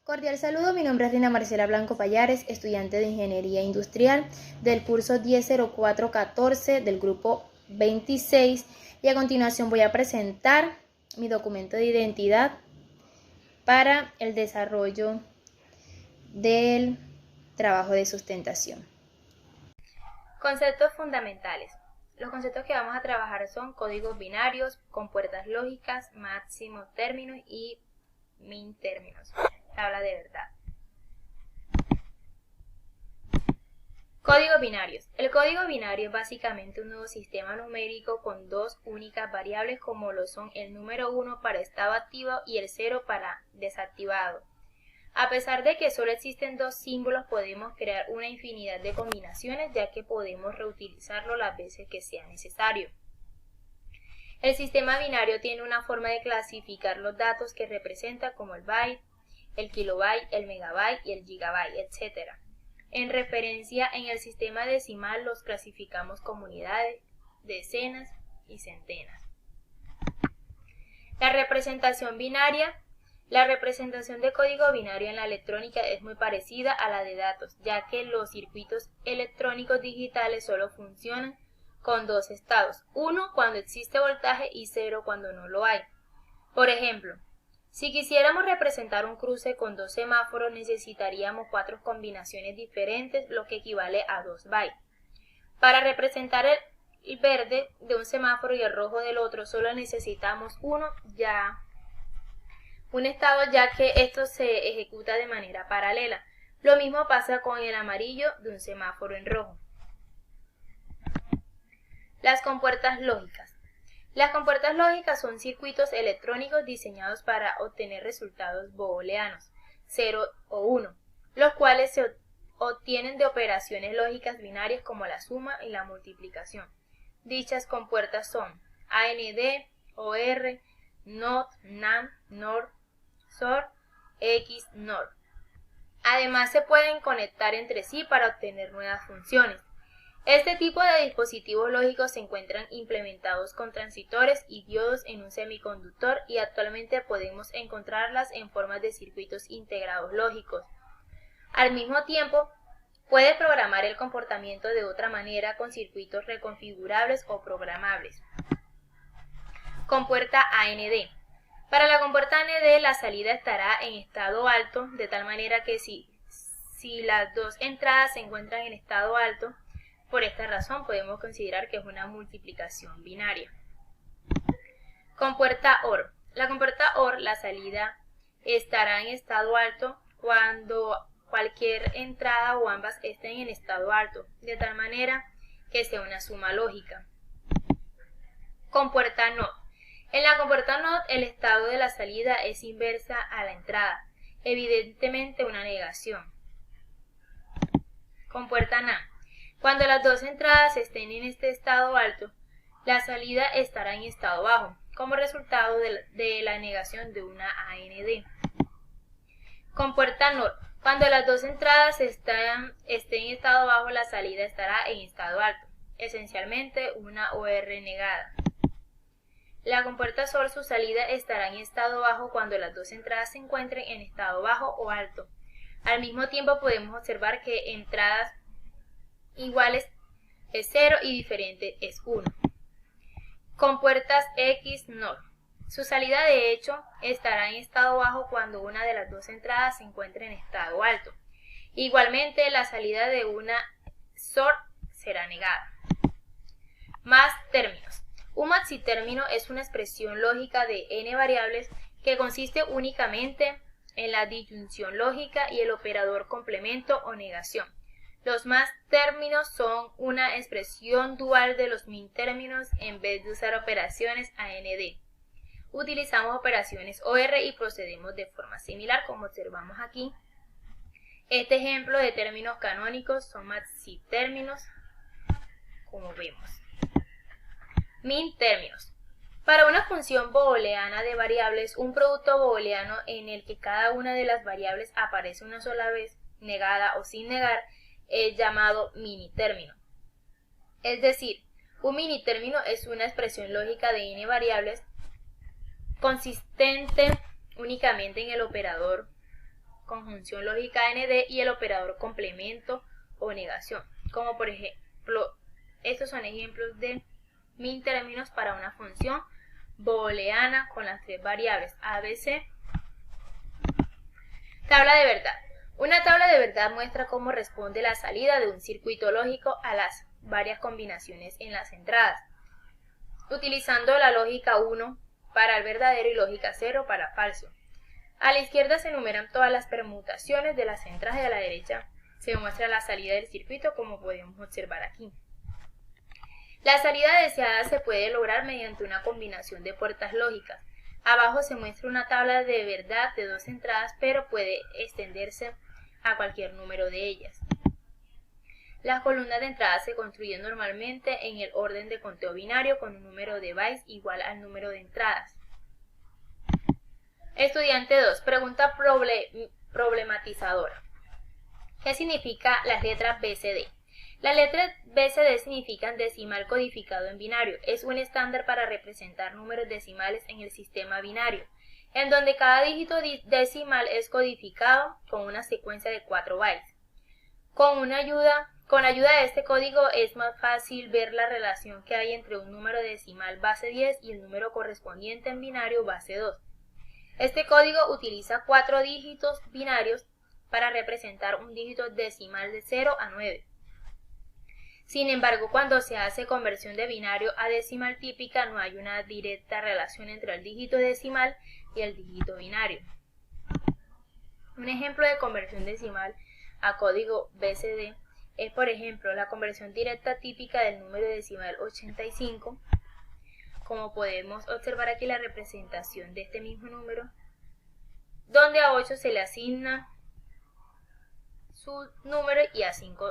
Cordial saludo, mi nombre es Rina Marcela Blanco Payares, estudiante de Ingeniería Industrial del curso 100414 del grupo 26, y a continuación voy a presentar mi documento de identidad para el desarrollo del trabajo de sustentación. Conceptos fundamentales. Los conceptos que vamos a trabajar son códigos binarios, compuertas lógicas, máximos términos y min términos. Tabla de verdad. Códigos binarios. El código binario es básicamente un nuevo sistema numérico con dos únicas variables, como lo son el número 1 para estado activo y el 0 para desactivado. A pesar de que solo existen dos símbolos, podemos crear una infinidad de combinaciones, ya que podemos reutilizarlo las veces que sea necesario. El sistema binario tiene una forma de clasificar los datos que representa como el byte, el kilobyte, el megabyte y el gigabyte, etc. En referencia, en el sistema decimal los clasificamos como unidades, decenas y centenas. La representación binaria. La representación de código binario en la electrónica es muy parecida a la de datos, ya que los circuitos electrónicos digitales solo funcionan con dos estados, 1 cuando existe voltaje y 0 cuando no lo hay. Por ejemplo, si quisiéramos representar un cruce con dos semáforos, necesitaríamos 4 combinaciones diferentes, lo que equivale a 2 bytes. Para representar el verde de un semáforo y el rojo del otro, solo necesitamos un estado, ya que esto se ejecuta de manera paralela. Lo mismo pasa con el amarillo de un semáforo en rojo. Las compuertas lógicas. Las compuertas lógicas son circuitos electrónicos diseñados para obtener resultados booleanos, 0 o 1, los cuales se obtienen de operaciones lógicas binarias como la suma y la multiplicación. Dichas compuertas son AND, OR, NOT, NAND, NOR, SOR, X, NOR. Además, se pueden conectar entre sí para obtener nuevas funciones. Este tipo de dispositivos lógicos se encuentran implementados con transistores y diodos en un semiconductor, y actualmente podemos encontrarlas en formas de circuitos integrados lógicos. Al mismo tiempo, puede programar el comportamiento de otra manera con circuitos reconfigurables o programables. Compuerta AND. Para la compuerta AND, la salida estará en estado alto, de tal manera que si las dos entradas se encuentran en estado alto, por esta razón podemos considerar que es una multiplicación binaria. Compuerta OR. La compuerta OR, la salida estará en estado alto cuando cualquier entrada o ambas estén en estado alto, de tal manera que sea una suma lógica. Compuerta NOT. En la compuerta NOT, el estado de la salida es inversa a la entrada, evidentemente una negación. Compuerta NAND. Cuando las dos entradas estén en este estado alto, la salida estará en estado bajo, como resultado de la negación de una AND. Compuerta NOR. Cuando las dos entradas estén en estado bajo, la salida estará en estado alto, esencialmente una OR negada. La compuerta SOR, su salida estará en estado bajo cuando las dos entradas se encuentren en estado bajo o alto. Al mismo tiempo podemos observar que entradas iguales es 0 y diferente es 1. Compuertas X NOR. Su salida de hecho estará en estado bajo cuando una de las dos entradas se encuentre en estado alto. Igualmente, la salida de una SOR será negada. Más términos. Un maxitérmino es una expresión lógica de n variables que consiste únicamente en la disyunción lógica y el operador complemento o negación. Los más términos son una expresión dual de los min términos en vez de usar operaciones AND. Utilizamos operaciones OR y procedemos de forma similar, como observamos aquí. Este ejemplo de términos canónicos son maxitérminos, como vemos. Min términos. Para una función booleana de variables, un producto booleano en el que cada una de las variables aparece una sola vez, negada o sin negar, es llamado minitérmino. Es decir, un minitérmino es una expresión lógica de n variables consistente únicamente en el operador conjunción lógica ND y el operador complemento o negación. Como por ejemplo, estos son ejemplos de min términos para una función booleana con las tres variables ABC. Tabla de verdad. Una tabla de verdad muestra cómo responde la salida de un circuito lógico a las varias combinaciones en las entradas, utilizando la lógica 1 para el verdadero y lógica 0 para falso. A la izquierda se enumeran todas las permutaciones de las entradas y a la derecha se muestra la salida del circuito, como podemos observar aquí. La salida deseada se puede lograr mediante una combinación de puertas lógicas. Abajo se muestra una tabla de verdad de dos entradas, pero puede extenderse a cualquier número de ellas. Las columnas de entrada se construyen normalmente en el orden de conteo binario con un número de bytes igual al número de entradas. Estudiante 2. Pregunta problematizadora. ¿Qué significa las letras BCD? Las letras BCD significan decimal codificado en binario. Es un estándar para representar números decimales en el sistema binario, en donde cada dígito decimal es codificado con una secuencia de 4 bytes. Con ayuda de este código es más fácil ver la relación que hay entre un número decimal base 10 y el número correspondiente en binario base 2. Este código utiliza 4 dígitos binarios para representar un dígito decimal de 0 a 9. Sin embargo, cuando se hace conversión de binario a decimal típica, no hay una directa relación entre el dígito decimal y el dígito binario. Un ejemplo de conversión decimal a código BCD es, por ejemplo, la conversión directa típica del número decimal 85, como podemos observar aquí la representación de este mismo número, donde a 8 se le asigna su número y a 5